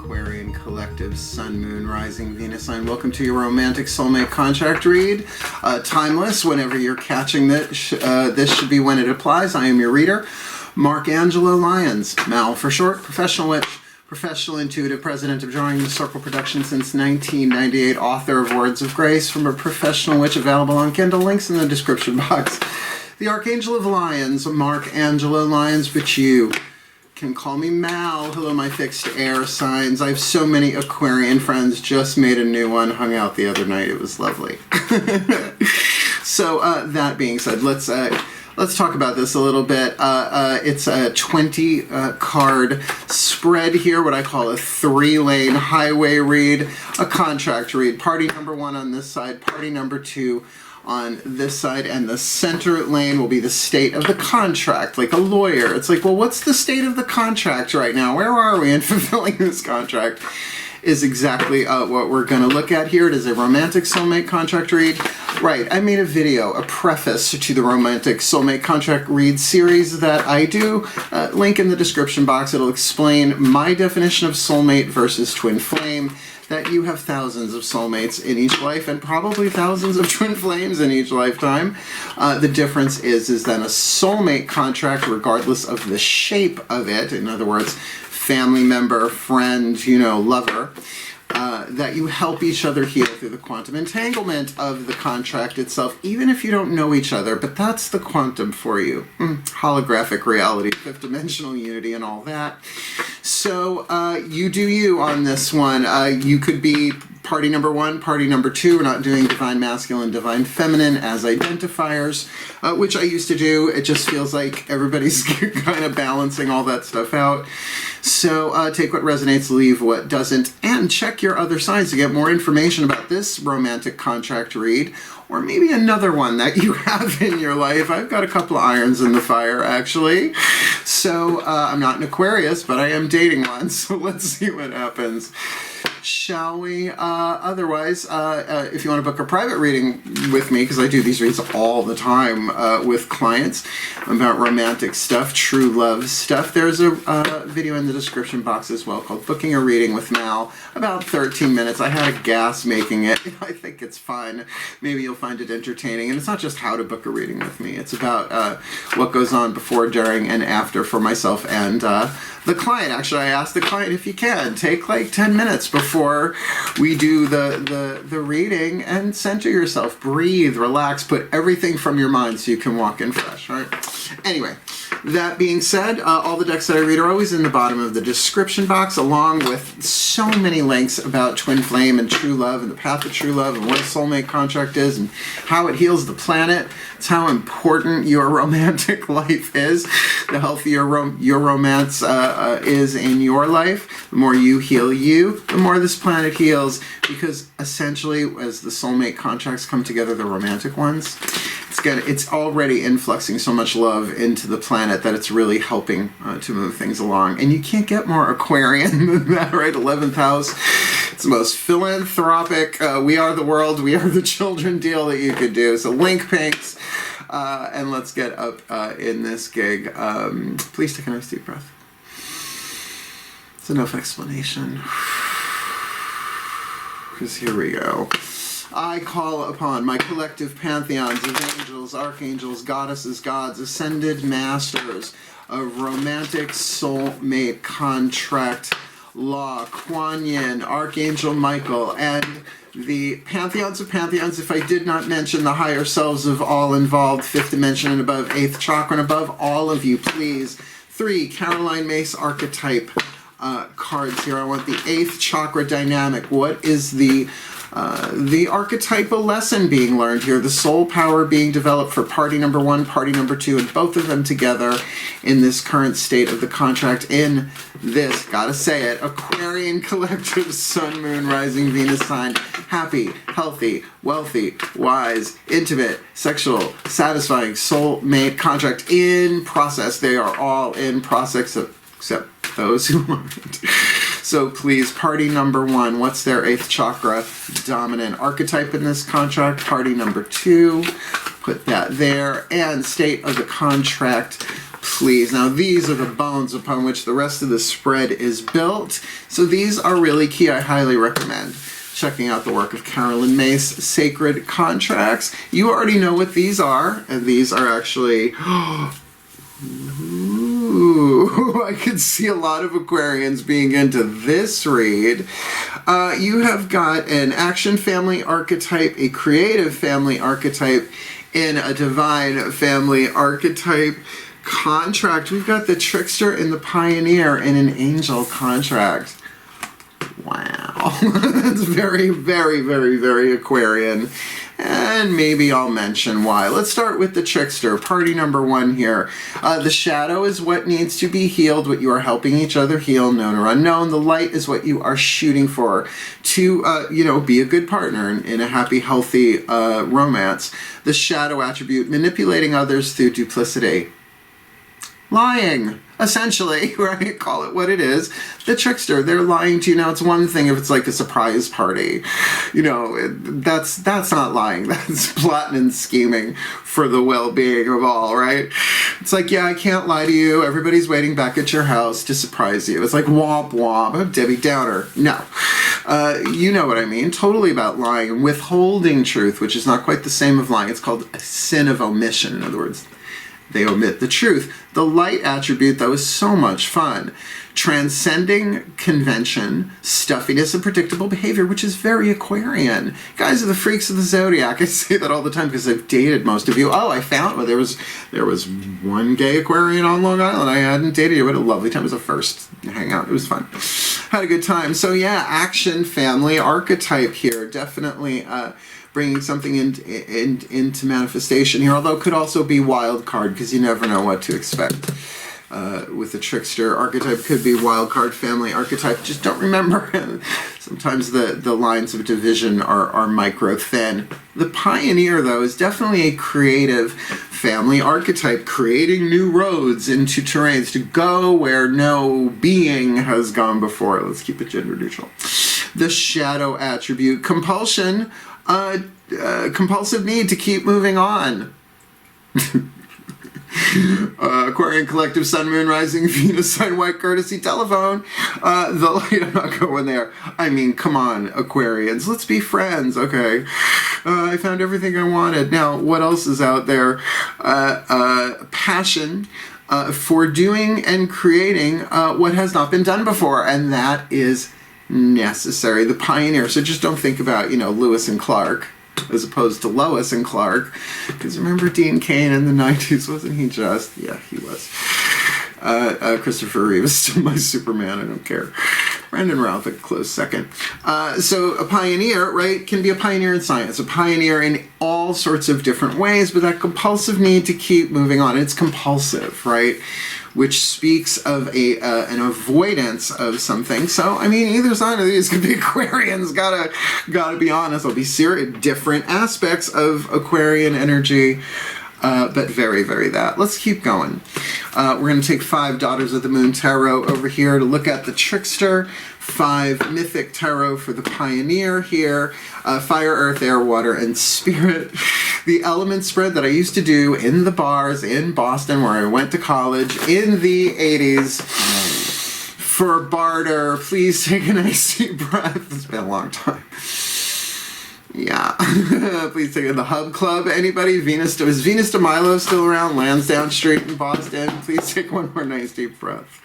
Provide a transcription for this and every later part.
Aquarian Collective, Sun, Moon, Rising, Venus sign. Welcome to your Romantic Soulmate contract read. Timeless, whenever you're catching this, this should be when it applies. I am your reader, Angelo, Lyons, Mal for short, professional witch, professional intuitive, president of Drawing the Circle Production since 1998, author of Words of Grace from a Professional Witch, available on Kindle, links in the description box. The Archangel of Lyons, Angelo, Lyons, but you can call me Mal. Hello, my fixed air signs. I have so many Aquarian friends. Just made a new one. Hung out the other night. It was lovely. So that being said, let's talk about this a little bit. It's a 20 card spread here, what I call a 3-lane highway read, a contract read. Party number 1 on this side, party number 2 on this side, and the center lane will be the state of the contract, like a lawyer. It's like, well, what's the state of the contract right now? Where are we in fulfilling this contract? Is exactly what we're going to look at here. It is a Romantic Soulmate contract read. Right, I made a video, a preface to the Romantic Soulmate contract read series that I do. Link in the description box. It'll explain my definition of soulmate versus twin flame, that you have thousands of soulmates in each life and probably thousands of twin flames in each lifetime. The difference is then a soulmate contract, regardless of the shape of it, in other words, family member, friend, lover, that you help each other heal through the quantum entanglement of the contract itself, even if you don't know each other, but that's the quantum for you. Holographic reality, fifth dimensional unity, and all that. So you do you on this one. You could be party number 1, party number 2. We're not doing divine masculine, divine feminine as identifiers, which I used to do. It just feels like everybody's kind of balancing all that stuff out. So take what resonates, leave what doesn't, and check your other signs to get more information about this romantic contract read, or maybe another one that you have in your life. I've got a couple of irons in the fire, actually. So I'm not an Aquarius, but I am dating one, so let's see what happens. Shall we? Otherwise, if you want to book a private reading with me, because I do these reads all the time with clients about romantic stuff, true love stuff, there's a video in the description box as well called Booking a Reading with Mal. About 13 minutes. I had a gas making it. I think it's fun. Maybe you'll find it entertaining. And it's not just how to book a reading with me. It's about what goes on before, during, and after for myself and the client. Actually, I asked the client if you can take like 10 minutes before we do the reading and center yourself, breathe, relax, put everything from your mind so you can walk in fresh, right? Anyway, that being said, all the decks that I read are always in the bottom of the description box, along with so many links about twin flame and true love and the path of true love and what a soulmate contract is and how it heals the planet. It's how important your romantic life is. The healthier your romance is in your life, the more you heal you, the more this planet heals, because essentially as the soulmate contracts come together, the romantic ones, it's already influxing so much love into the planet that it's really helping to move things along. And you can't get more Aquarian than that, right? 11th house. It's the most philanthropic, we are the world, we are the children deal that you could do. So link pinks, and let's get up in this gig. Please take a nice deep breath. It's enough explanation. Because here we go. I call upon my collective pantheons of angels, archangels, goddesses, gods, ascended masters of romantic soulmate contract law, Kuan Yin, Archangel Michael, and the pantheons of pantheons. If I did not mention the higher selves of all involved, 5th dimension and above, 8th chakra and above, all of you, please. 3 Caroline Mace archetype cards here. I want the 8th chakra dynamic. What is the archetypal lesson being learned here, the soul power being developed for party number 1, party number 2, and both of them together in this current state of the contract in this, gotta say it, Aquarian Collective, Sun, Moon, Rising, Venus sign. Happy, healthy, wealthy, wise, intimate, sexual, satisfying, soulmate contract in process. They are all in process, except those who aren't. So please, party number 1, what's their 8th chakra dominant archetype in this contract? Party number 2, put that there. And state of the contract, please. Now, these are the bones upon which the rest of the spread is built. So these are really key. I highly recommend checking out the work of Carolyn Mace, Sacred Contracts. You already know what these are, and these are actually... Ooh, I could see a lot of Aquarians being into this read. You have got an action family archetype, a creative family archetype, and a divine family archetype contract. We've got the Trickster and the Pioneer in an angel contract. Wow. That's very, very, very, very Aquarian. And maybe I'll mention why. Let's start with the Trickster, party number 1 here. The shadow is what needs to be healed, what you are helping each other heal, known or unknown. The light is what you are shooting for to, be a good partner in a happy, healthy romance. The shadow attribute, manipulating others through duplicity. Lying, essentially, right? Call it what it is. The Trickster, they're lying to you. Now, it's one thing if it's like a surprise party. That's not lying. That's plotting and scheming for the well-being of all, right? It's like, yeah, I can't lie to you. Everybody's waiting back at your house to surprise you. It's like womp womp. I'm Debbie Downer. No. You know what I mean. Totally about lying and withholding truth, which is not quite the same of lying. It's called a sin of omission, in other words. They omit the truth. The light attribute, though, is so much fun. Transcending convention, stuffiness, and predictable behavior, which is very Aquarian. Guys are the freaks of the zodiac. I say that all the time because I've dated most of you. Oh, I found, well, there was one gay Aquarian on Long Island. I hadn't dated you. What a lovely time. It was a first hangout. It was fun. Had a good time. So yeah, action family archetype here. Definitely bringing something into manifestation here, although it could also be wild card because you never know what to expect. With the Trickster archetype, could be wild card family archetype. Just don't remember. Sometimes the lines of division are micro thin. The Pioneer, though, is definitely a creative family archetype, creating new roads into terrains to go where no being has gone before. Let's keep it gender neutral. The shadow attribute, compulsion. Compulsive need to keep moving on. Aquarian collective, sun, moon, rising, Venus, sign, white, courtesy, telephone. The light, I'm not going there. I mean, come on, Aquarians, let's be friends, okay? I found everything I wanted. Now, what else is out there? Passion. For doing and creating what has not been done before, and that is necessary. The Pioneer. So just don't think about, Lewis and Clark as opposed to Lois and Clark, because remember Dean Cain in the 90s, wasn't he just? Yeah, he was. Christopher Reeve is still my Superman, I don't care. Brandon Routh, a close second. So a pioneer, right, can be a pioneer in science, a pioneer in all sorts of different ways, but that compulsive need to keep moving on, it's compulsive, right? Which speaks of an avoidance of something. So, I mean, either side of these could be Aquarians. Gotta be honest. I'll be serious. Different aspects of Aquarian energy, but very, very that. Let's keep going. We're going to take 5 Daughters of the Moon Tarot over here to look at the Trickster. 5 Mythic Tarot for the Pioneer here. Fire, Earth, Air, Water, and Spirit. The element spread that I used to do in the bars in Boston where I went to college in the 80s. For barter, please take a nice deep breath. It's been a long time. Yeah. Please take it. The Hub Club. Anybody? Venus? Is Venus de Milo still around? Lansdowne Street in Boston. Please take one more nice deep breath.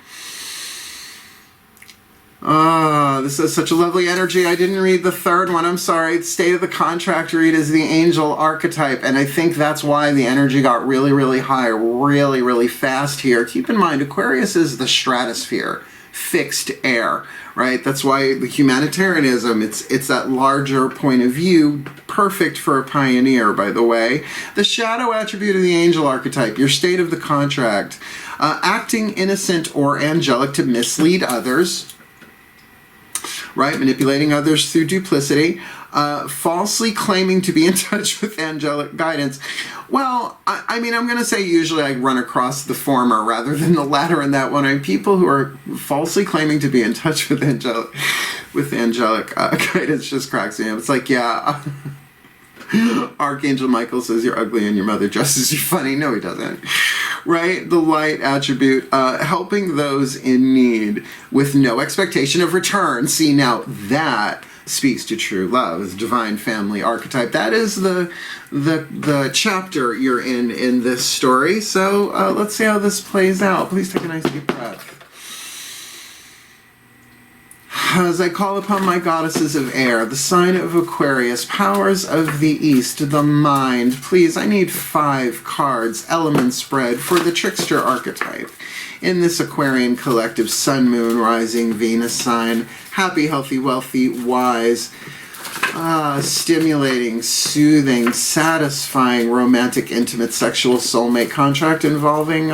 This is such a lovely energy. I didn't read the third one. I'm sorry. State of the Contract read is the angel archetype, and I think that's why the energy got really, really high, really, really fast here. Keep in mind, Aquarius is the stratosphere, fixed air, right? That's why the humanitarianism, it's that larger point of view, perfect for a pioneer, by the way. The shadow attribute of the angel archetype, your state of the contract, acting innocent or angelic to mislead others, right? Manipulating others through duplicity, falsely claiming to be in touch with angelic guidance. Well, I mean, I'm going to say usually I run across the former rather than the latter in that one. I mean, people who are falsely claiming to be in touch with angelic guidance just cracks me up. It's like, yeah, Archangel Michael says you're ugly and your mother dresses you funny. No, he doesn't. right? The light attribute, helping those in need with no expectation of return. See, now that speaks to true love, is divine family archetype. That is the chapter you're in this story. So let's see how this plays out. Please take a nice deep breath. As I call upon my goddesses of air, the sign of Aquarius, powers of the east, the mind, please, I need 5 cards, element spread for the Trickster archetype. In this Aquarian collective, Sun, Moon, Rising, Venus sign, happy, healthy, wealthy, wise, stimulating, soothing, satisfying, romantic, intimate, sexual soulmate contract involving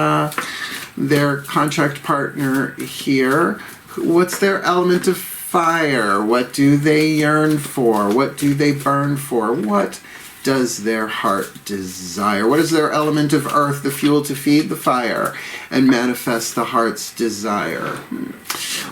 their contract partner here. What's their element of fire? What do they yearn for? What do they burn for? What does their heart desire? What is their element of earth, the fuel to feed the fire and manifest the heart's desire?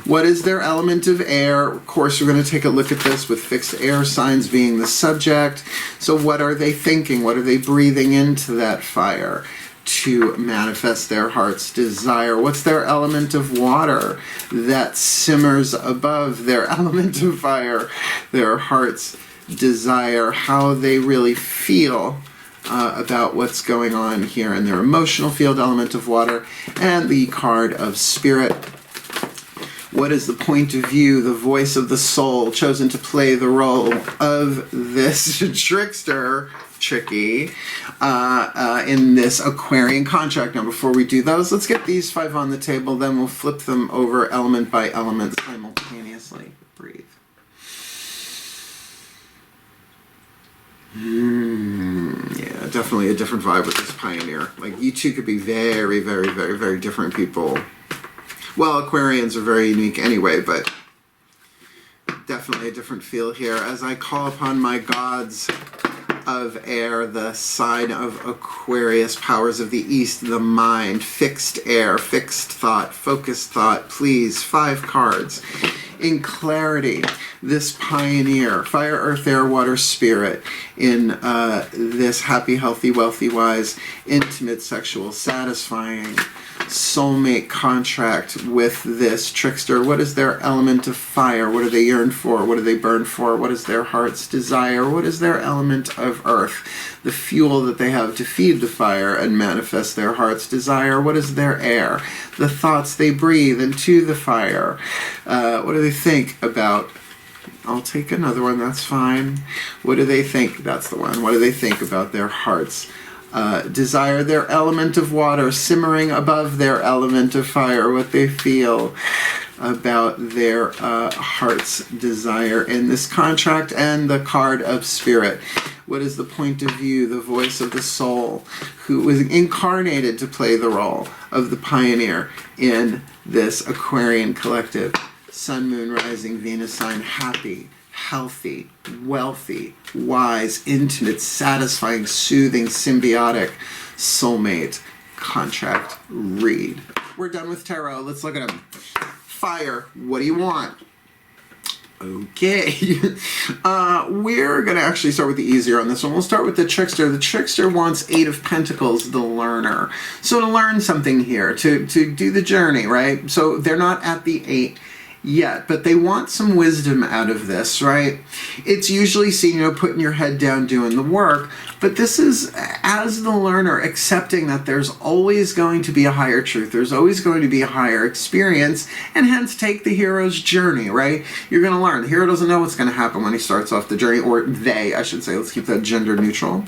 What is their element of air? Of course, we're going to take a look at this with fixed air signs being the subject. So what are they thinking? What are they breathing into that fire to manifest their heart's desire? What's their element of water that simmers above their element of fire, their heart's desire, how they really feel about what's going on here in their emotional field, element of water, and the card of spirit. What is the point of view, the voice of the soul chosen to play the role of this trickster, tricky, in this Aquarian contract? Now, before we do those, let's get these 5 on the table, then we'll flip them over element by element simultaneously. Breathe. Yeah, definitely a different vibe with this pioneer. Like, you two could be very, very, very, very different people. Well, Aquarians are very unique anyway, but definitely a different feel here. As I call upon my gods of air, the sign of Aquarius, powers of the east, the mind, fixed air, fixed thought, focused thought, please, 5 cards. In clarity, this pioneer, fire, earth, air, water, spirit, in this happy, healthy, wealthy, wise, intimate, sexual, satisfying soulmate contract with this trickster. What is their element of fire? What do they yearn for? What do they burn for? What is their heart's desire? What is their element of earth? The fuel that they have to feed the fire and manifest their heart's desire. What is their air? The thoughts they breathe into the fire. What do they think about? I'll take another one, that's fine. What do they think? That's the one. What do they think about their heart's desire? Their element of water simmering above their element of fire. What they feel about their heart's desire in this contract. And the card of spirit. What is the point of view, the voice of the soul, who was incarnated to play the role of the pioneer in this Aquarian collective? Sun, Moon, Rising, Venus sign, happy, healthy, wealthy, wise, intimate, satisfying, soothing, symbiotic, soulmate, contract, read. We're done with tarot. Let's look at them. Fire, what do you want? Okay. We're going to actually start with the easier on this one. We'll start with the trickster. The trickster wants 8 of Pentacles, the learner. So to learn something here, to do the journey, right? So they're not at the 8 yet, but they want some wisdom out of this, right? It's usually seen, putting your head down, doing the work, but this is, as the learner, accepting that there's always going to be a higher truth, there's always going to be a higher experience, and hence take the hero's journey, right? You're going to learn. The hero doesn't know what's going to happen when he starts off the journey, or they, I should say, let's keep that gender neutral.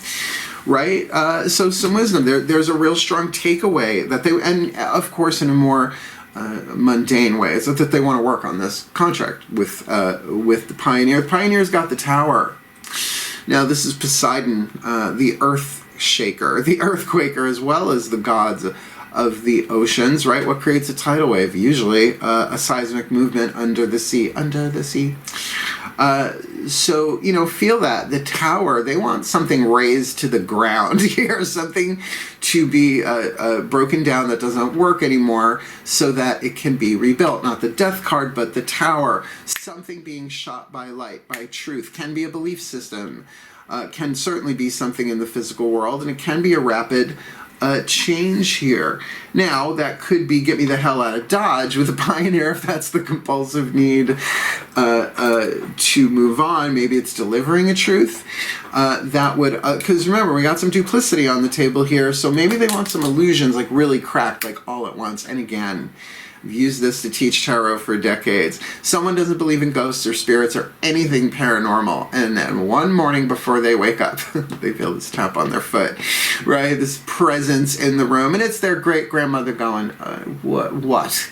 Right? So some wisdom. There's a real strong takeaway that they, and of course in a more mundane way, is that they want to work on this contract with the pioneer. The pioneer's got the tower. Now this is Poseidon, the earth shaker, the earthquaker, as well as the gods of the oceans, right? What creates a tidal wave? Usually a seismic movement under the sea. So, feel that. The tower, they want something raised to the ground here, something to be broken down that doesn't work anymore so that it can be rebuilt. Not the death card, but the tower. Something being shot by light, by truth. Can be a belief system. Can certainly be something in the physical world, and it can be a rapid change here. Now, that could be get me the hell out of Dodge with a Pioneer if that's the compulsive need to move on. Maybe it's delivering a truth. That would, because remember, we got some duplicity on the table here, so maybe they want some illusions, like really cracked, like all at once. And again, I've used this to teach tarot for decades. Someone doesn't believe in ghosts or spirits or anything paranormal, and then one morning before they wake up, they feel this tap on their foot, right? This presence in the room, and it's their great-grandmother going, what?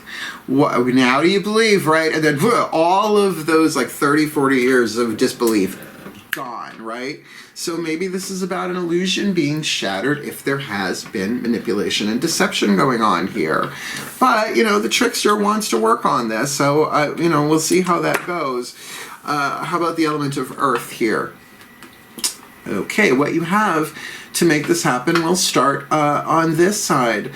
Now do you believe, right? And then all of those like 30, 40 years of disbelief gone, right? So maybe this is about an illusion being shattered if there has been manipulation and deception going on here. But, you know, the trickster wants to work on this, so, you know, we'll see how that goes. How about the element of earth here? Okay, what you have to make this happen will start on this side.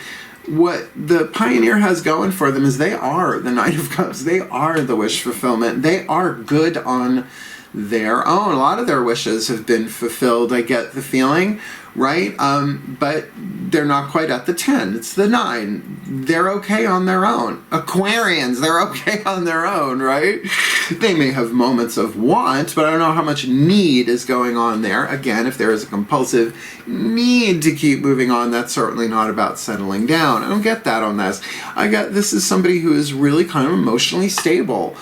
What the Pioneer has going for them is they are the Knight of Cups. They are the wish fulfillment. They are good on their own. A lot of their wishes have been fulfilled, I get the feeling, right? But they're not quite at the 10. It's the 9. They're okay on their own. Aquarians, they're okay on their own, right? They may have moments of want, but I don't know how much need is going on there. Again, if there is a compulsive need to keep moving on, that's certainly not about settling down. I don't get that on this. I get this is somebody who is really kind of emotionally stable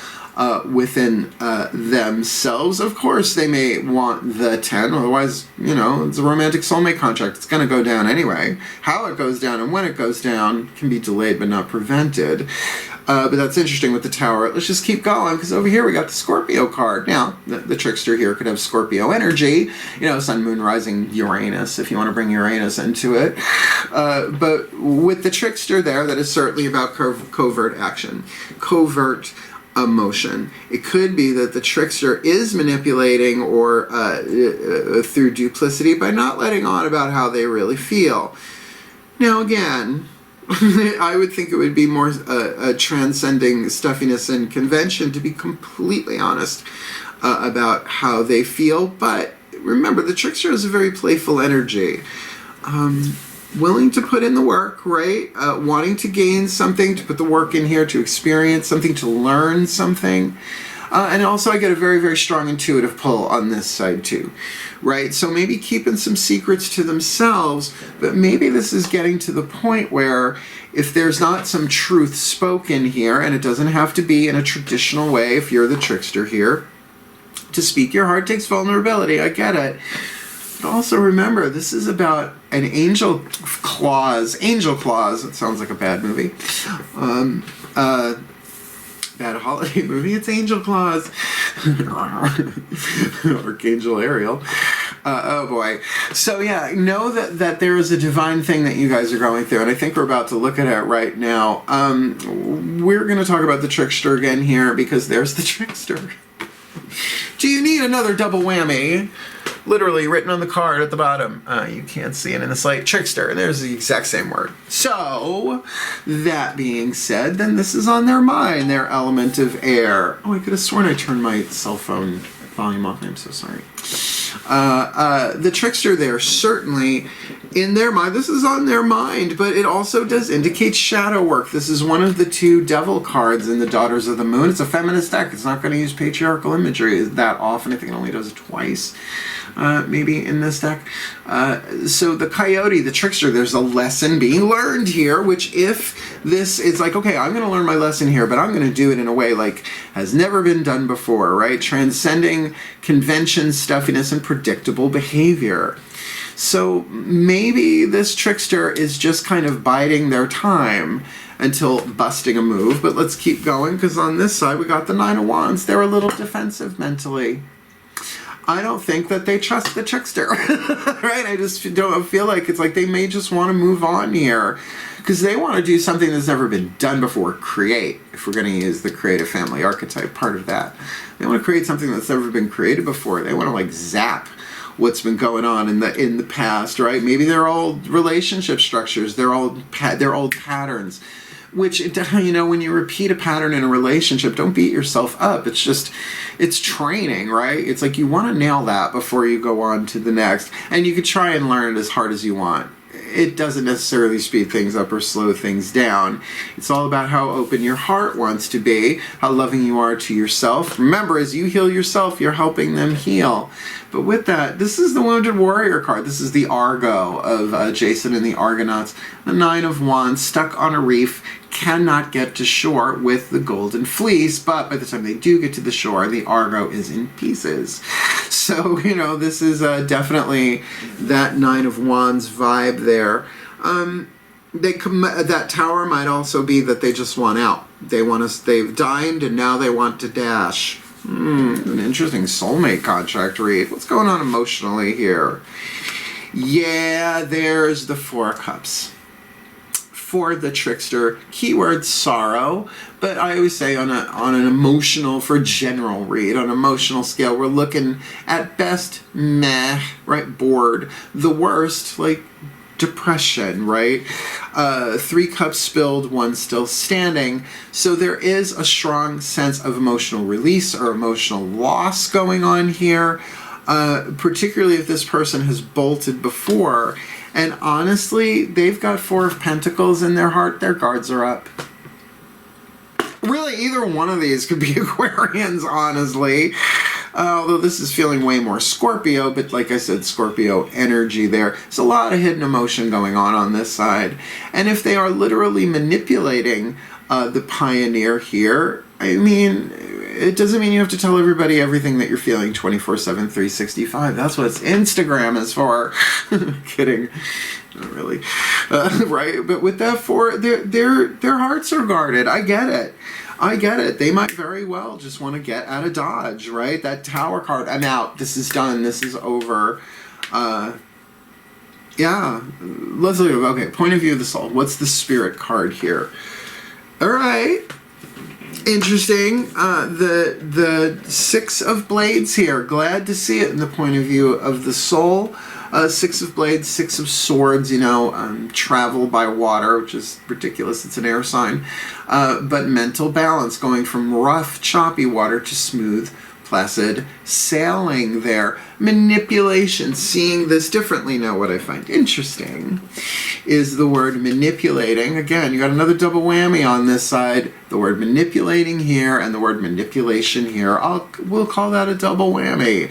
within themselves. Of course, they may want the 10, otherwise, you know, it's a romantic soulmate contract. It's going to go down anyway. How it goes down and when it goes down can be delayed but not prevented. But that's interesting with the Tower. Let's just keep going, because over here we got the Scorpio card. Now, the trickster here could have Scorpio energy, you know, Sun, Moon, Rising, Uranus, if you want to bring Uranus into it. But with the trickster there, that is certainly about covert action. Covert emotion. It could be that the trickster is manipulating or through duplicity by not letting on about how they really feel. Now again, I would think it would be more transcending stuffiness and convention to be completely honest about how they feel. But remember, the trickster is a very playful energy. Willing to put in the work, right? Wanting to gain something, to put the work in here, to experience something, to learn something. And also I get a very, very strong intuitive pull on this side too, right? So maybe keeping some secrets to themselves, but maybe this is getting to the point where if there's not some truth spoken here, and it doesn't have to be in a traditional way if you're the trickster here, to speak your heart takes vulnerability, I get it. But also remember, this is about an angel clause. Angel Clause, it sounds like a bad movie. Bad holiday movie, it's Angel Clause. Archangel Ariel. Oh boy. So yeah, know that there is a divine thing that you guys are going through, and I think we're about to look at it right now. We're going to talk about the trickster again here, because there's the trickster. Do you need another double whammy? Literally written on the card at the bottom. You can't see it in the slate. Trickster. There's the exact same word. So, that being said, then this is on their mind, their element of air. Oh, I could have sworn I turned my cell phone volume off. I'm so sorry. The trickster there, certainly in their mind. This is on their mind, but it also does indicate shadow work. This is one of the 2 devil cards in the Daughters of the Moon. It's a feminist deck. It's not going to use patriarchal imagery that often. I think it only does it twice. Maybe in this deck. So the coyote, the trickster, there's a lesson being learned here, which if this is like, okay, I'm going to learn my lesson here, but I'm going to do it in a way like has never been done before, right? Transcending convention, stuffiness, and predictable behavior. So maybe this trickster is just kind of biding their time until busting a move, but let's keep going, because on this side we got the 9 of Wands. They're a little defensive mentally. I don't think that they trust the trickster, right? I just don't feel like it's like they may just want to move on here because they want to do something that's never been done before. Create, if we're going to use the creative family archetype part of that. They want to create something that's never been created before. They want to like zap what's been going on in the past, right? Maybe they're old relationship structures, they're old patterns. Which, you know, when you repeat a pattern in a relationship, don't beat yourself up. It's just, it's training, right? It's like you want to nail that before you go on to the next. And you could try and learn it as hard as you want. it doesn't necessarily speed things up or slow things down. It's all about how open your heart wants to be, how loving you are to yourself. Remember, as you heal yourself, you're helping them heal. But with that, this is the Wounded Warrior card. This is the Argo of Jason and the Argonauts. A 9 of Wands, stuck on a reef, cannot get to shore with the Golden Fleece, but by the time they do get to the shore, the Argo is in pieces. So, you know, this is definitely that 9 of Wands vibe there. That tower might also be that they just want out. They've dined and now they want to dash. An interesting soulmate contract read. What's going on emotionally here? Yeah, there's the 4 of Cups. For the Trickster, keyword sorrow, but I always say on an emotional, for general read, on an emotional scale, we're looking at best, meh, right, bored. The worst, like, depression, right? 3 cups spilled, 1 still standing. So there is a strong sense of emotional release or emotional loss going on here, particularly if this person has bolted before. And honestly, they've got 4 of Pentacles in their heart. Their guards are up. Really, either one of these could be Aquarians, honestly. Although this is feeling way more Scorpio, but like I said, Scorpio energy there. There's a lot of hidden emotion going on this side. And if they are literally manipulating the Pioneer here, I mean, it doesn't mean you have to tell everybody everything that you're feeling 24/7, 365. That's what Instagram is for. Kidding. Not really. Right? But with that 4, their hearts are guarded. I get it. I get it. They might very well just want to get out of Dodge, right? That Tower card. I'm out. This is done. This is over. Yeah. Let's look at, okay, point of view of the soul. What's the Spirit card here? All right. Interesting. The 6 of Blades here. Glad to see it in the point of view of the soul. 6 of Blades, 6 of Swords, you know, travel by water, which is ridiculous. It's an air sign. But mental balance, going from rough, choppy water to smooth, placid sailing there. Manipulation, seeing this differently. Now, what I find interesting is the word manipulating. Again, you got another double whammy on this side. The word manipulating here and the word manipulation here. We'll call that a double whammy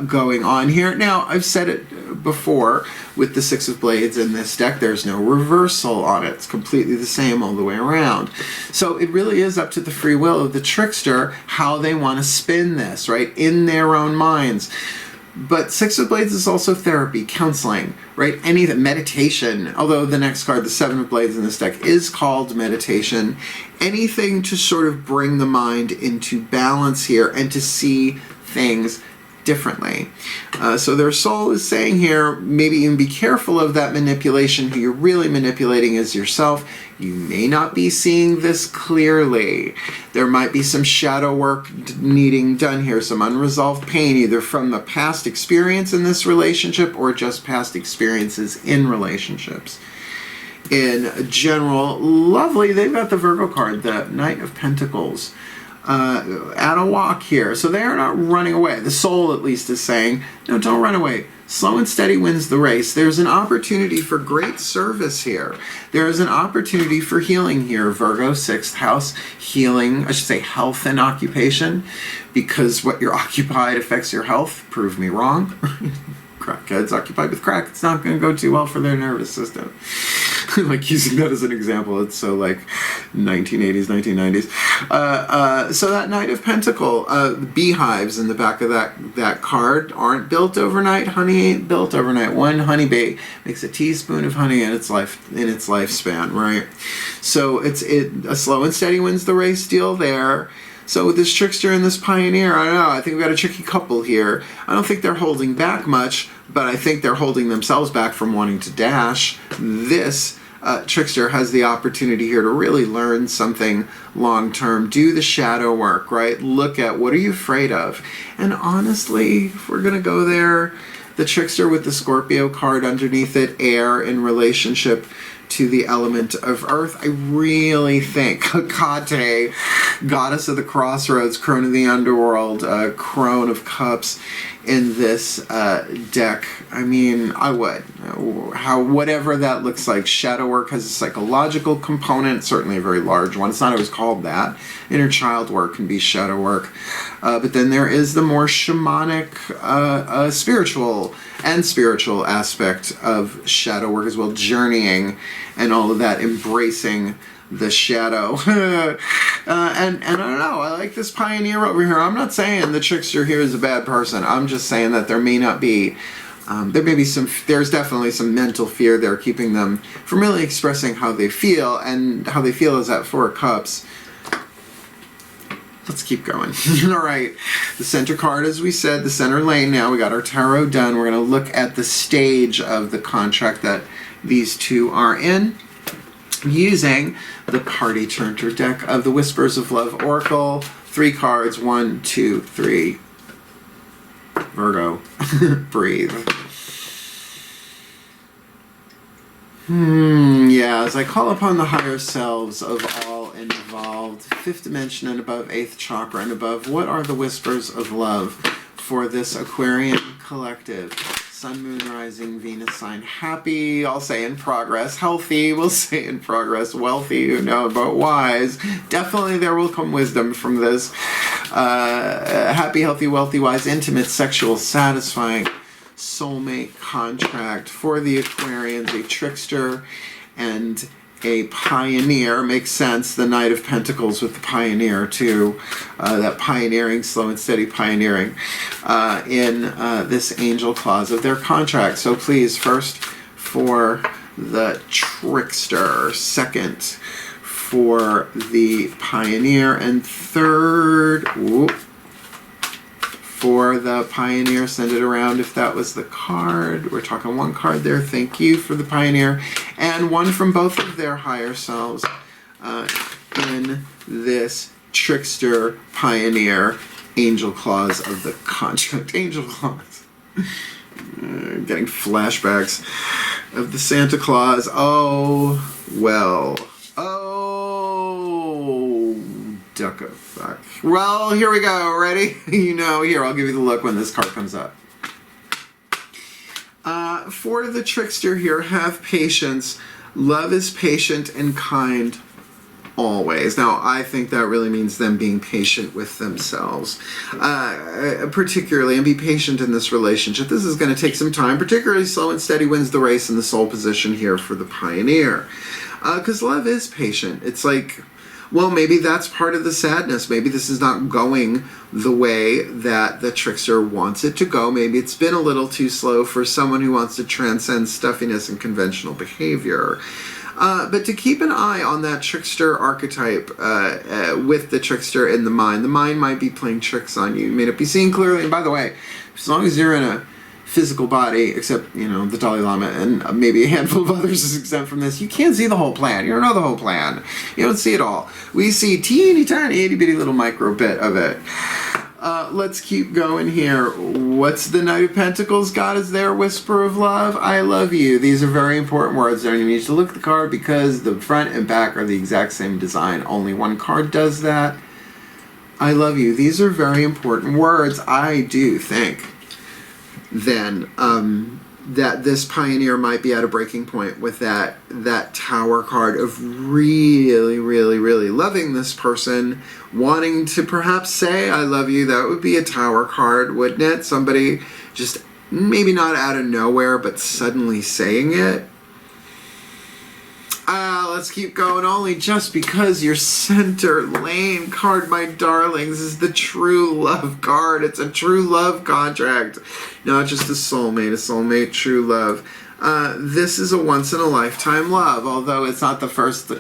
going on here. Now, I've said it before with the 6 of Blades in this deck, there's no reversal on it. It's completely the same all the way around. So it really is up to the free will of the Trickster how they want to spin this, right, in their own minds. But 6 of Blades is also therapy, counseling, right? Meditation, although the next card, the 7 of Blades in this deck, is called meditation. Anything to sort of bring the mind into balance here and to see things differently. So their soul is saying here, maybe even be careful of that manipulation. Who you're really manipulating is yourself. You may not be seeing this clearly. There might be some shadow work needing done here, some unresolved pain, either from the past experience in this relationship or just past experiences in relationships. In general, lovely, they've got the Virgo card, the Knight of Pentacles. At a walk here. So they are not running away. The soul, at least, is saying, no, don't run away. Slow and steady wins the race. There's an opportunity for great service here. There is an opportunity for healing here. Virgo, 6th house, healing, I should say health and occupation, because what you're occupied affects your health. Prove me wrong. Crackheads occupied with crack, it's not going to go too well for their nervous system. Like using that as an example, it's so like 1980s, 1990s. So that Knight of Pentacle, beehives in the back of that card aren't built overnight. Honey ain't built overnight. One honeybee makes a teaspoon of honey in its lifespan, right? So a slow and steady wins the race deal there. So with this Trickster and this Pioneer, I don't know, I think we've got a tricky couple here. I don't think they're holding back much, but I think they're holding themselves back from wanting to dash. This Trickster has the opportunity here to really learn something long-term. Do the shadow work, right? Look at what are you afraid of? And honestly, if we're going to go there, the Trickster with the Scorpio card underneath it, air in relationship to the element of earth. I really think Hecate, goddess of the crossroads, crone of the underworld, crone of cups, in this deck. I mean, I would. Whatever that looks like. Shadow work has a psychological component, certainly a very large one. It's not always called that. Inner child work can be shadow work. But then there is the more shamanic, spiritual aspect of shadow work as well. Journeying and all of that, embracing the shadow. And I don't know, I like this pioneer over here. I'm not saying the trickster here is a bad person. I'm just saying that there may not be, there's definitely some mental fear there keeping them from really expressing how they feel, and how they feel is at 4 of Cups. Let's keep going. All right, the center card, as we said, the center lane. Now we got our tarot done. We're going to look at the stage of the contract that these two are in, using the Party Turner deck of the Whispers of Love Oracle. 3 cards, 1, 2, 3. Virgo, breathe. Yeah, as I call upon the higher selves of all involved, 5th dimension and above, 8th chakra and above, what are the whispers of love for this Aquarian collective? Sun, Moon, Rising, Venus sign. Happy, I'll say in progress. Healthy, we'll say in progress. Wealthy, who knows, but wise. Definitely there will come wisdom from this. Happy, healthy, wealthy, wise, intimate, sexual, satisfying soulmate contract for the Aquarians. A trickster and a pioneer. Makes sense. The Knight of Pentacles with the pioneer too. That pioneering, slow and steady pioneering in this angel clause of their contract. So please, first for the trickster, second for the pioneer, and third for the pioneer. Send it around if that was the card. We're talking 1 card there. Thank you for the pioneer. And 1 from both of their higher selves in this trickster pioneer angel clause of the contract. Angel clause. Getting flashbacks of the Santa Claus. Oh, well. Oh, duck a fuck. Well, here we go. Ready? You know, here, I'll give you the look when this card comes up. For the trickster here, have patience. Love is patient and kind always. Now, I think that really means them being patient with themselves, particularly, and be patient in this relationship. This is going to take some time, particularly slow and steady wins the race in the soul position here for the pioneer. Because love is patient. It's like, well, maybe that's part of the sadness. Maybe this is not going the way that the trickster wants it to go. Maybe it's been a little too slow for someone who wants to transcend stuffiness and conventional behavior. But to keep an eye on that trickster archetype with the trickster in the mind. The mind might be playing tricks on you. You may not be seeing clearly. And by the way, as long as you're in a physical body, except, you know, the Dalai Lama and maybe a handful of others is exempt from this, you can't see the whole plan. You don't know the whole plan. You don't see it all. We see teeny tiny itty bitty little micro bit of it. Let's keep going here. What's the Knight of Pentacles got as their whisper of love? I love you. These are very important words. There, you need to look at the card because the front and back are the exact same design. Only 1 card does that. I love you. These are very important words. I do think then that this pioneer might be at a breaking point with that Tower card of really, really, really loving this person, wanting to perhaps say I love you. That would be a Tower card, wouldn't it? Somebody just maybe not out of nowhere, but suddenly saying it. Let's keep going. Only just because your center lane card, my darlings, is the true love card. It's a true love contract, not just a soulmate, true love. This is a once-in-a-lifetime love, although it's not the first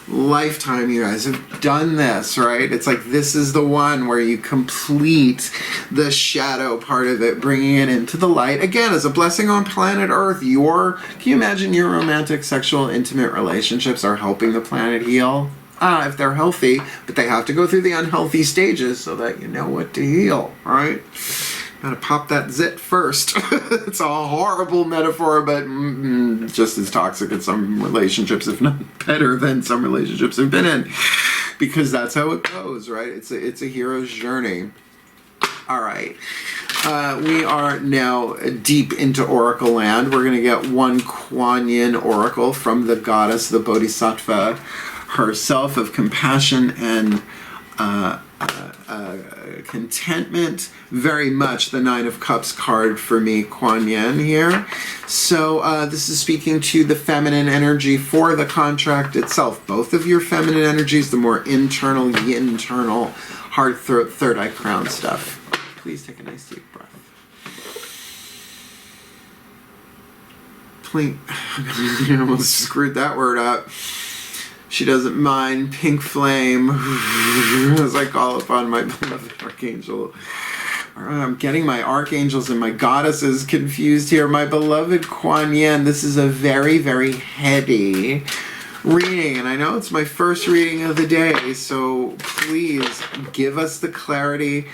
lifetime you guys have done this, right? It's like this is the one where you complete the shadow part of it, bringing it into the light. Again, as a blessing on planet Earth, can you imagine your romantic, sexual, intimate relationships are helping the planet heal? If they're healthy, but they have to go through the unhealthy stages so that you know what to heal, right? Gotta pop that zit first. It's a horrible metaphor, but just as toxic in some relationships, if not better than some relationships have been in. Because that's how it goes, right? It's a hero's journey. All right. We are now deep into Oracle land. We're going to get one Kuan Yin Oracle from the goddess, the Bodhisattva herself, of compassion and contentment. Very much the Nine of Cups card for me, Kuan Yin here. So this is speaking to the feminine energy for the contract itself. Both of your feminine energies, the more internal, yin-internal, heart, throat, third eye, crown stuff. Please take a nice deep breath. Please. I almost screwed that word up. She doesn't mind. Pink flame. As I call upon my beloved archangel. I'm getting my archangels and my goddesses confused here. My beloved Kuan Yin. This is a very, very heady reading. And I know it's my first reading of the day. So please give us the clarity.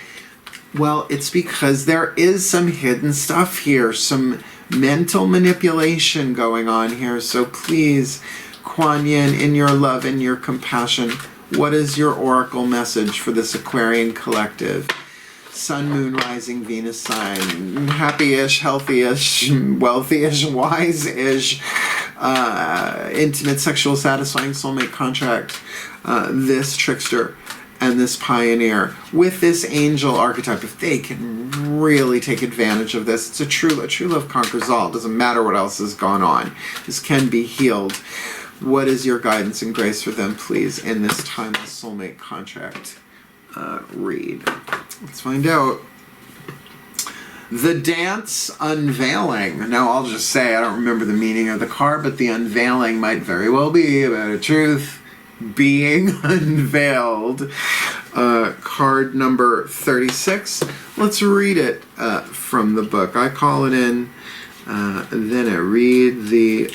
Well, it's because there is some hidden stuff here. Some mental manipulation going on here. So please, Kuan Yin, in your love and your compassion, what is your oracle message for this Aquarian collective? Sun, Moon, Rising, Venus sign. Happy-ish, healthy-ish, wealthy-ish, wise-ish, intimate, sexual, satisfying soulmate contract. This Trickster and this Pioneer with this angel archetype, if they can really take advantage of this, it's a true love conquers all. It doesn't matter what else has gone on. This can be healed. What is your guidance and grace for them, please, in this timeless soulmate contract read? Let's find out. The Dance Unveiling. Now, I'll just say, I don't remember the meaning of the card, but the unveiling might very well be about a truth being unveiled. Card number 36. Let's read it from the book. I call it in, then I read the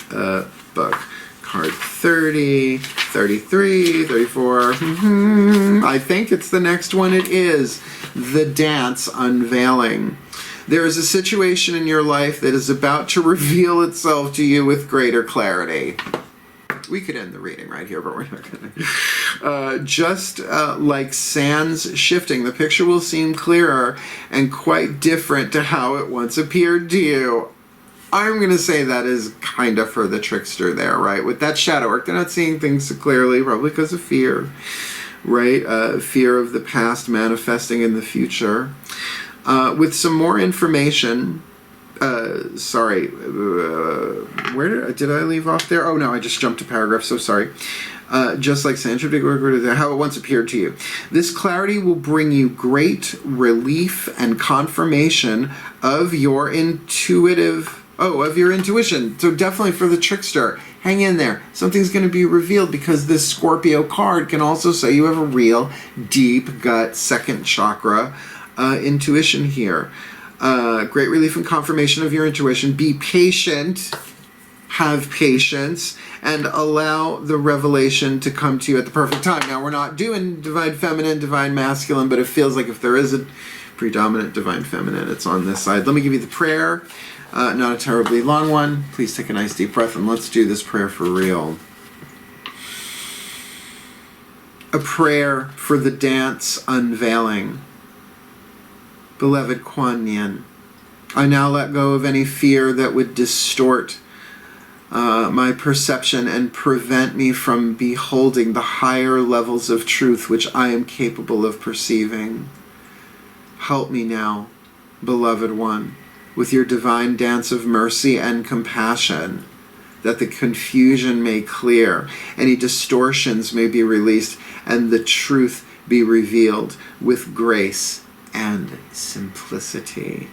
book. Card 30, 33, 34. I think it's the next one. It is The Dance Unveiling. There is a situation in your life that is about to reveal itself to you with greater clarity. We could end the reading right here, but we're not going to. Just like sands shifting, the picture will seem clearer and quite different to how it once appeared to you. I'm going to say that is kind of for the Trickster there, right? With that shadow work, they're not seeing things so clearly, probably because of fear, right? Fear of the past manifesting in the future. With some more information... where did I leave off there? Oh no, I just jumped a paragraph, so sorry. Just like how it once appeared to you. This clarity will bring you great relief and confirmation of your intuition. So definitely for the Trickster, hang in there. Something's going to be revealed, because this Scorpio card can also say you have a real deep gut second chakra intuition here. Great relief and confirmation of your intuition. Be patient, have patience, and allow the revelation to come to you at the perfect time. Now, we're not doing divine feminine, divine masculine, but it feels like if there is a predominant divine feminine, it's on this side. Let me give you the prayer, not a terribly long one. Please take a nice deep breath, and let's do this prayer for real. A prayer for the dance unveiling. Beloved Kuan Yin, I now let go of any fear that would distort my perception and prevent me from beholding the higher levels of truth which I am capable of perceiving. Help me now, beloved one, with your divine dance of mercy and compassion, that the confusion may clear, any distortions may be released, and the truth be revealed with grace and simplicity.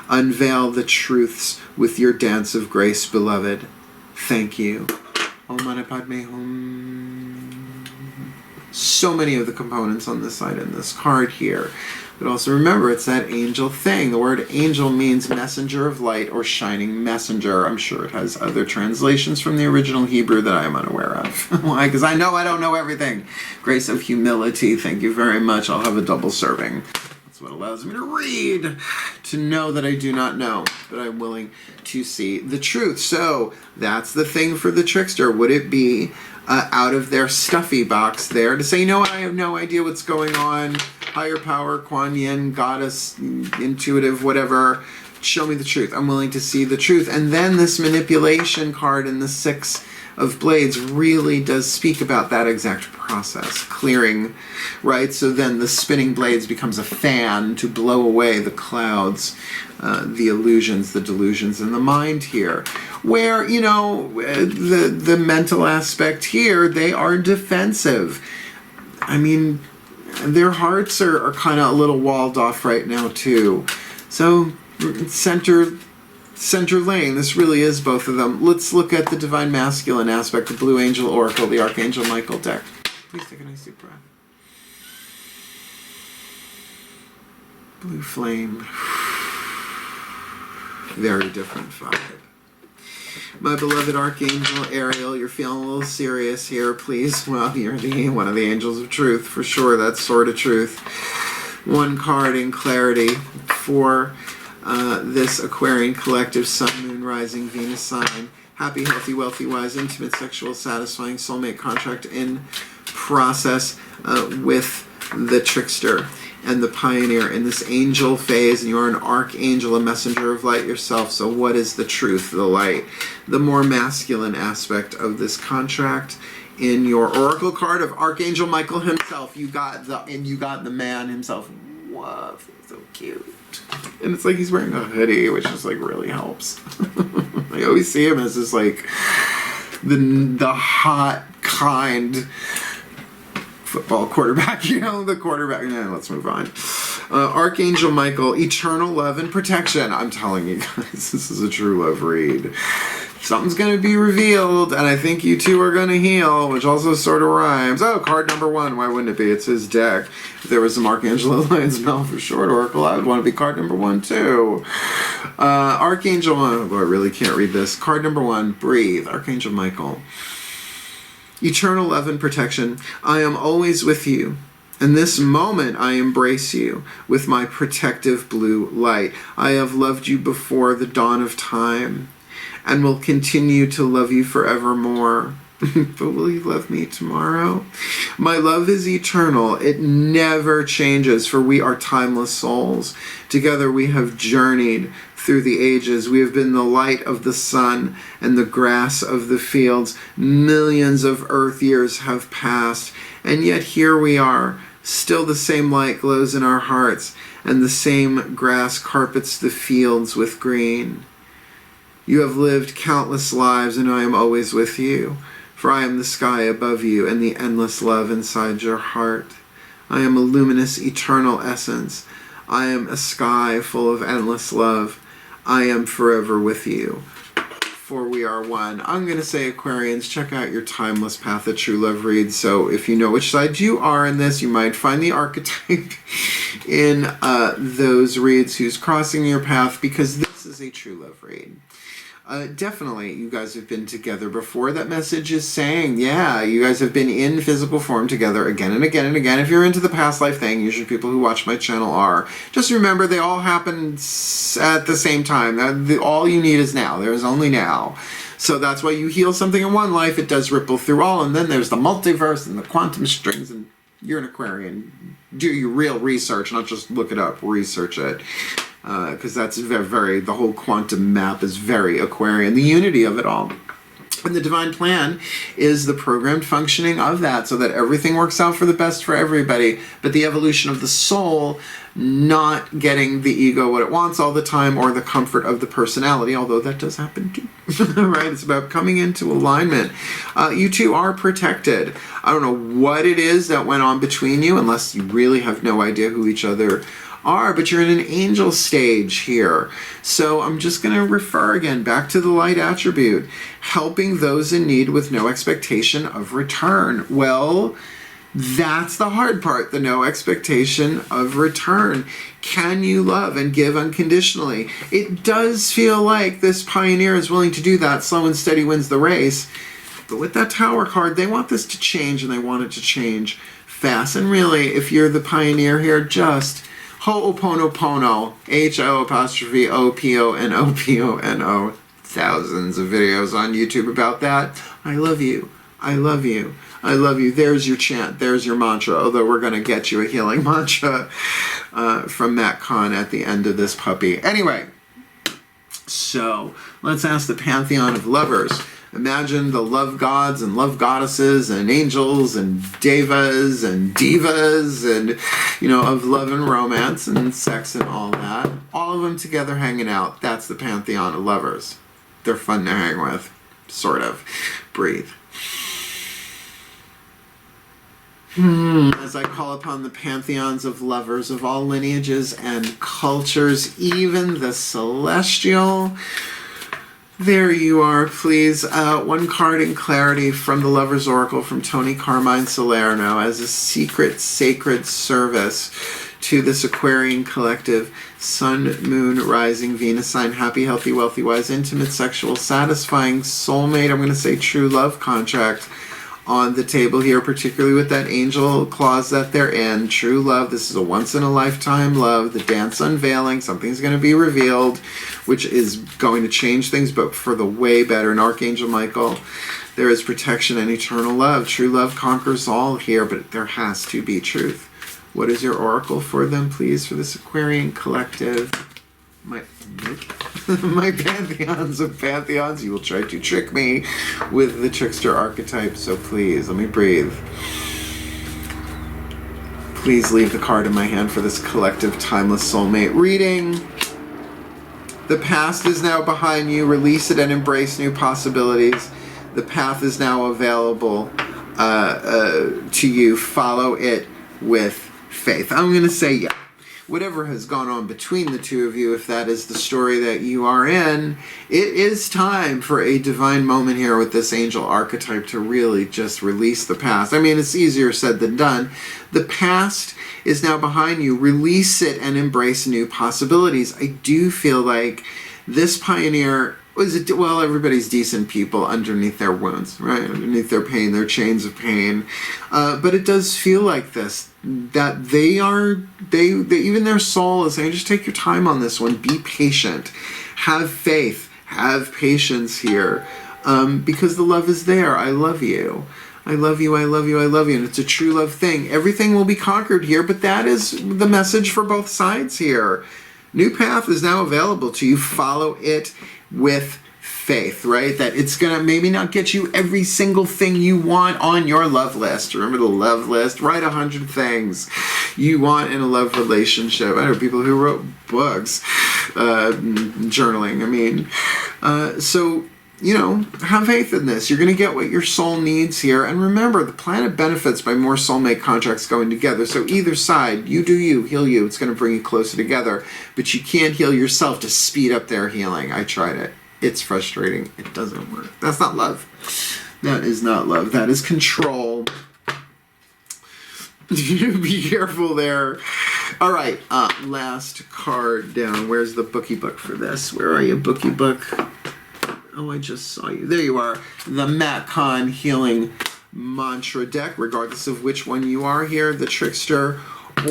Unveil the truths with your dance of grace, beloved. Thank you. Om Mani Padme Hum. So many of the components on this side in this card here. But also remember, it's that angel thing. The word angel means messenger of light or shining messenger. I'm sure it has other translations from the original Hebrew that I am unaware of. Why? Because I don't know everything. Grace of humility. Thank you very much. I'll have a double serving. That's what allows me to read, to know that I do not know, but I'm willing to see the truth. So that's the thing for the trickster. Would it be out of their stuffy box there to say, you know what, I have no idea what's going on, higher power, Kuan Yin, goddess, intuitive, whatever, show me the truth. I'm willing to see the truth. And then this manipulation card in the Six of Blades really does speak about that exact process, clearing, right? So then the spinning blades becomes a fan to blow away the clouds, the illusions, the delusions in the mind here. Where, you know, the mental aspect here, they are defensive. I mean, their hearts are kind of a little walled off right now too. So center lane, this really is both of them. Let's look at the Divine Masculine aspect of Blue Angel Oracle, the Archangel Michael deck. Please take a nice deep breath. Blue Flame. Very different vibe. My beloved Archangel Ariel, you're feeling a little serious here, please. Well, you're one of the angels of truth, for sure. That's Sword of Truth. One card in clarity for this Aquarian collective, Sun, Moon, Rising, Venus sign. Happy, healthy, wealthy, wise, intimate, sexual, satisfying soulmate contract in process with the trickster and the pioneer in this angel phase, and you're an archangel, a messenger of light yourself. So what is the truth, the light? The more masculine aspect of this contract in your oracle card of Archangel Michael himself. You got the man himself. Wow, so cute. And it's like he's wearing a hoodie, which just like really helps. I always see him as this like the hot, kind football quarterback, you know, the quarterback. Yeah, let's move on. Archangel Michael, eternal love and protection. I'm telling you guys, this is a true love read. Something's going to be revealed, and I think you two are going to heal, which also sort of rhymes. Oh, card number 1. Why wouldn't it be? It's his deck. If there was some Archangel Lyons Mel for short oracle, I would want to be card number 1 too. Archangel, oh, I really can't read this. Card number 1, breathe. Archangel Michael. Eternal love and protection. I am always with you. In this moment, I embrace you with my protective blue light. I have loved you before the dawn of time, and will continue to love you forevermore. But will you love me tomorrow? My love is eternal. It never changes, for we are timeless souls. Together we have journeyed through the ages. We have been the light of the sun and the grass of the fields. Millions of earth years have passed, and yet here we are. Still the same light glows in our hearts, and the same grass carpets the fields with green. You have lived countless lives, and I am always with you, for I am the sky above you and the endless love inside your heart. I am a luminous, eternal essence. I am a sky full of endless love. I am forever with you, for we are one. I'm going to say, Aquarians, check out your Timeless Path of True Love read. So if you know which side you are in this, you might find the archetype in those reads who's crossing your path, because this is a true love read. Definitely, you guys have been together before. That message is saying, yeah, you guys have been in physical form together again and again and again. If you're into the past life thing, usually people who watch my channel are. Just remember, they all happen at the same time. All you need is now. There is only now. So that's why you heal something in one life, it does ripple through all. And then there's the multiverse and the quantum strings, and you're an Aquarian. Do your real research, not just look it up, research it. Because that's very, the whole quantum map is very Aquarian, the unity of it all. And the divine plan is the programmed functioning of that, so that everything works out for the best for everybody. But the evolution of the soul, not getting the ego what it wants all the time, or the comfort of the personality, although that does happen too. Right? It's about coming into alignment. You two are protected. I don't know what it is that went on between you, unless you really have no idea who each other are, but you're in an angel stage here. So I'm just going to refer again back to the light attribute, helping those in need with no expectation of return. Well, that's the hard part, the no expectation of return. Can you love and give unconditionally? It does feel like this pioneer is willing to do that. Slow and steady wins the race. But with that Tower card, they want this to change, and they want it to change fast. And really, if you're the pioneer here, just Ho'oponopono, H-O''O''P-O-N-O''P-O-N-O. Thousands of videos on YouTube about that. I love you. I love you. I love you. There's your chant. There's your mantra. Although we're going to get you a healing mantra from Matt Kahn at the end of this puppy. Anyway, so let's ask the pantheon of lovers. Imagine the love gods and love goddesses and angels and devas and divas and, you know, of love and romance and sex and all that. All of them together hanging out. That's the pantheon of lovers. They're fun to hang with. Sort of. Breathe. As I call upon the pantheons of lovers of all lineages and cultures, even the celestial. There you are, please. One card in clarity from the Lover's Oracle from Tony Carmine Salerno as a secret, sacred service to this Aquarian collective. Sun, Moon, Rising, Venus sign, happy, healthy, wealthy, wise, intimate, sexual, satisfying, soulmate, I'm going to say true love contract on the table here, particularly with that angel clause that they're in. True love. This is a once-in-a-lifetime love. The dance unveiling. Something's going to be revealed, which is going to change things, but for the way better. And Archangel Michael, there is protection and eternal love. True love conquers all here, but there has to be truth. What is your oracle for them, please, for this Aquarian collective? My pantheons of pantheons. You will try to trick me with the trickster archetype, so please, let me breathe. Please leave the card in my hand for this collective timeless soulmate reading. The past is now behind you. Release it and embrace new possibilities. The path is now available to you. Follow it with faith. I'm going to say yeah. Whatever has gone on between the two of you, if that is the story that you are in, it is time for a divine moment here with this angel archetype to really just release the past. I mean, it's easier said than done. The past is now behind you. Release it and embrace new possibilities. I do feel like this pioneer well, everybody's decent people underneath their wounds, right? Underneath their pain, their chains of pain. But it does feel like this, that they even their soul is saying, just take your time on this one. Be patient. Have faith. Have patience here. Because the love is there. I love you. I love you, I love you, I love you. And it's a true love thing. Everything will be conquered here, but that is the message for both sides here. New path is now available to you. Follow it with faith, right? That it's going to maybe not get you every single thing you want on your love list. Remember the love list? Write 100 things you want in a love relationship. I know people who wrote books, journaling. I mean, so, you know, have faith in this. You're going to get what your soul needs here. And remember, the planet benefits by more soulmate contracts going together. So either side, you do you, heal you. It's going to bring you closer together. But you can't heal yourself to speed up their healing. I tried it. It's frustrating. It doesn't work. That's not love. That is not love. That is control. Be careful there. All right. Last card down. Where's the bookie book for this? Where are you, bookie book? Oh, I just saw you. There you are. The Matt Kahn Healing Mantra deck, regardless of which one you are here, the Trickster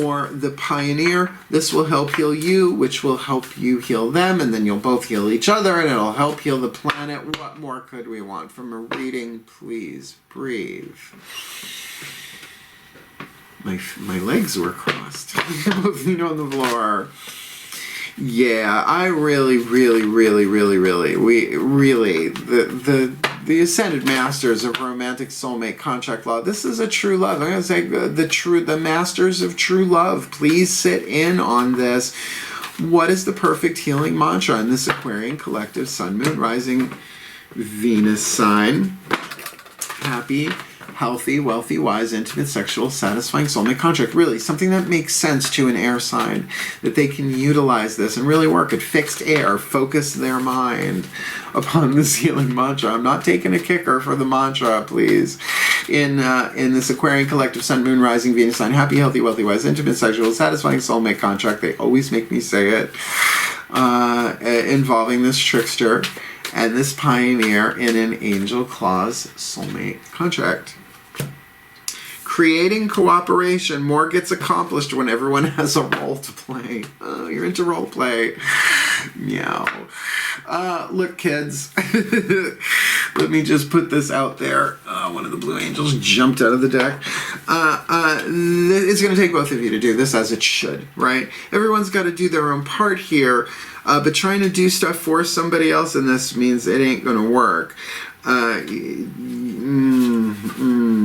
or the Pioneer. This will help heal you, which will help you heal them, and then you'll both heal each other, and it'll help heal the planet. What more could we want from a reading? Please breathe. My legs were crossed. Both feet on the floor. Yeah, I really, the Ascended Masters of Romantic Soulmate Contract Law. This is a true love. I'm going to say the Masters of True Love. Please sit in on this. What is the perfect healing mantra in this Aquarian collective Sun, Moon, Rising, Venus sign? Happy, healthy, wealthy, wise, intimate, sexual, satisfying soulmate contract. Really, something that makes sense to an air sign, that they can utilize this and really work at fixed air, focus their mind upon this healing mantra. I'm not taking a kicker for the mantra, please. In this Aquarian collective Sun, Moon, Rising, Venus sign, happy, healthy, wealthy, wise, intimate, sexual, satisfying soulmate contract. They always make me say it. Involving this Trickster and this Pioneer in an Angel Clause soulmate contract. Creating cooperation. More gets accomplished when everyone has a role to play. Oh, you're into role play. Meow. Look, kids. Let me just put this out there. One of the blue angels jumped out of the deck. It's going to take both of you to do this, as it should, right? Everyone's got to do their own part here, but trying to do stuff for somebody else in this means it ain't going to work.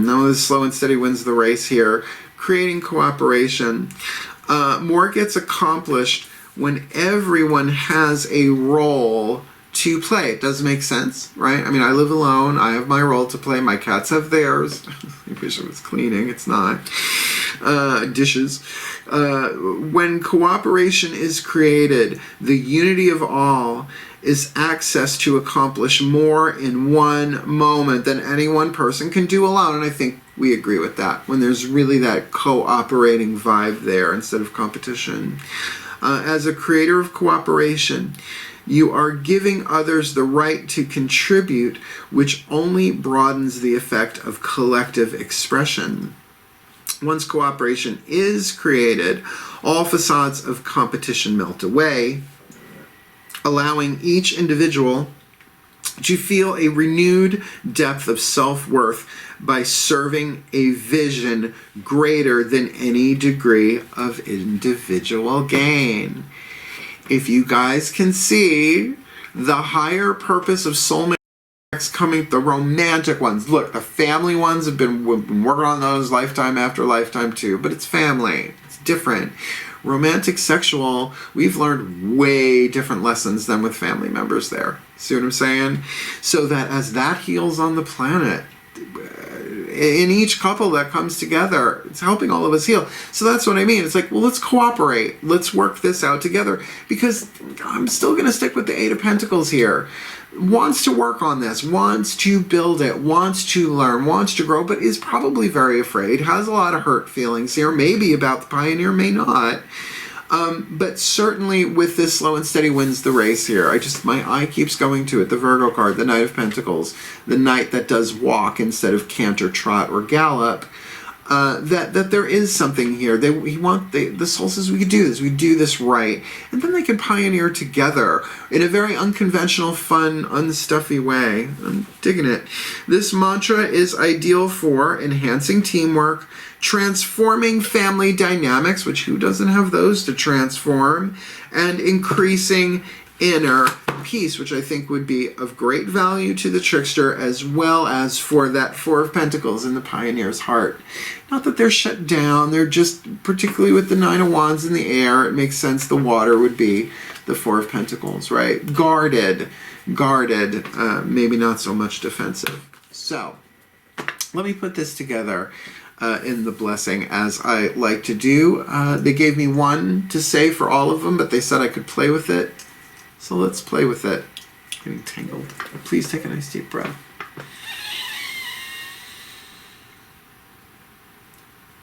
No, this slow and steady wins the race here. Creating cooperation. More gets accomplished when everyone has a role to play. It does make sense, right? I mean, I live alone. I have my role to play. My cats have theirs. I wish it was cleaning. It's not. Dishes. When cooperation is created, the unity of all is access to accomplish more in one moment than any one person can do alone. And I think we agree with that, when there's really that cooperating vibe there instead of competition. As a creator of cooperation, you are giving others the right to contribute, which only broadens the effect of collective expression. Once cooperation is created, all facades of competition melt away, allowing each individual to feel a renewed depth of self-worth by serving a vision greater than any degree of individual gain. If you guys can see the higher purpose of soulmate coming, the romantic ones. Look, the family ones have been working on those lifetime after lifetime too, but it's family. It's different. Romantic sexual, we've learned way different lessons than with family members there. See what I'm saying? So that as that heals on the planet, in each couple that comes together, it's helping all of us heal. So that's what I mean. It's like, well, let's cooperate. Let's work this out together, because I'm still going to stick with the Eight of Pentacles here. Wants to work on this, wants to build it, wants to learn, wants to grow, but is probably very afraid, has a lot of hurt feelings here, maybe about the pioneer, may not. But certainly with this slow and steady wins the race here. My eye keeps going to it. The Virgo card, the Knight of Pentacles, the knight that does walk instead of canter, trot, or gallop. That there is something here. The soul says we could do this. We do this right, and then they can pioneer together in a very unconventional, fun, unstuffy way. I'm digging it. This mantra is ideal for enhancing teamwork, transforming family dynamics, which who doesn't have those to transform, and increasing inner peace, which I think would be of great value to the trickster, as well as for that Four of Pentacles in the pioneer's heart. Not that they're shut down, they're just, particularly with the Nine of Wands in the air, it makes sense the water would be the Four of Pentacles, right? Guarded, maybe not so much defensive. So, let me put this together in the blessing as I like to do. They gave me one to say for all of them, but they said I could play with it. So let's play with it. Getting tangled. Please take a nice deep breath.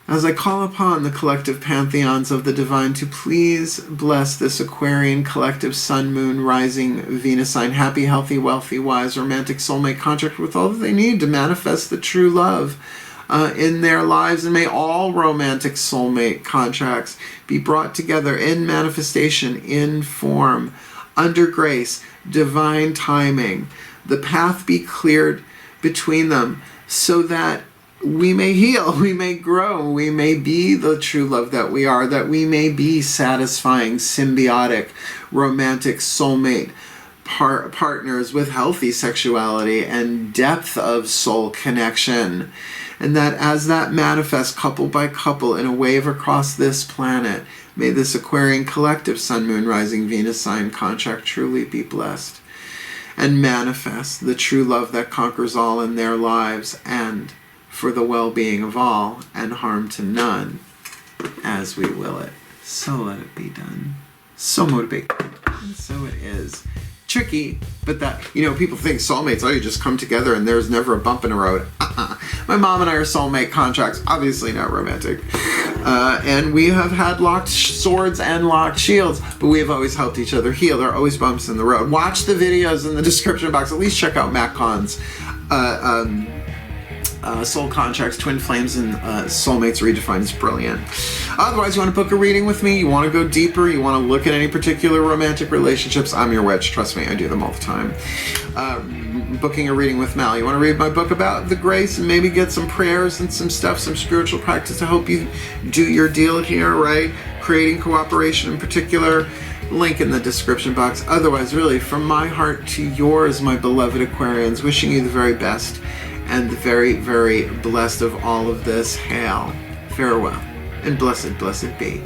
As I call upon the collective pantheons of the divine to please bless this Aquarian collective sun, moon, rising, Venus sign, happy, healthy, wealthy, wise, romantic soulmate contract with all that they need to manifest the true love in their lives. And may all romantic soulmate contracts be brought together in manifestation, in form, under grace, divine timing, the path be cleared between them so that we may heal, we may grow, we may be the true love that we are, that we may be satisfying, symbiotic, romantic soulmate partners with healthy sexuality and depth of soul connection. And that as that manifests couple by couple in a wave across this planet, may this Aquarian collective sun, moon, rising, Venus sign contract truly be blessed and manifest the true love that conquers all in their lives, and for the well-being of all and harm to none, as we will it. So let it be done. So motivate. And so it is. Tricky, but that, people think soulmates, you just come together and there's never a bump in the road. My mom and I are soulmate contracts, obviously not romantic. And we have had locked swords and locked shields, but we have always helped each other heal. There are always bumps in the road. Watch the videos in the description box. At least check out Matt Kahn's Soul Contracts, Twin Flames, and Soulmates Redefined is brilliant. Otherwise, you want to book a reading with me, you want to go deeper, you want to look at any particular romantic relationships, I'm your witch. Trust me, I do them all the time. Booking a reading with Mal. You want to read my book about the grace and maybe get some prayers and some stuff, some spiritual practice to help you do your deal here, right? Creating cooperation in particular. Link in the description box. Otherwise, really, from my heart to yours, my beloved Aquarians, wishing you the very best and the very, very blessed of all of this. Hail, farewell, and blessed, blessed be.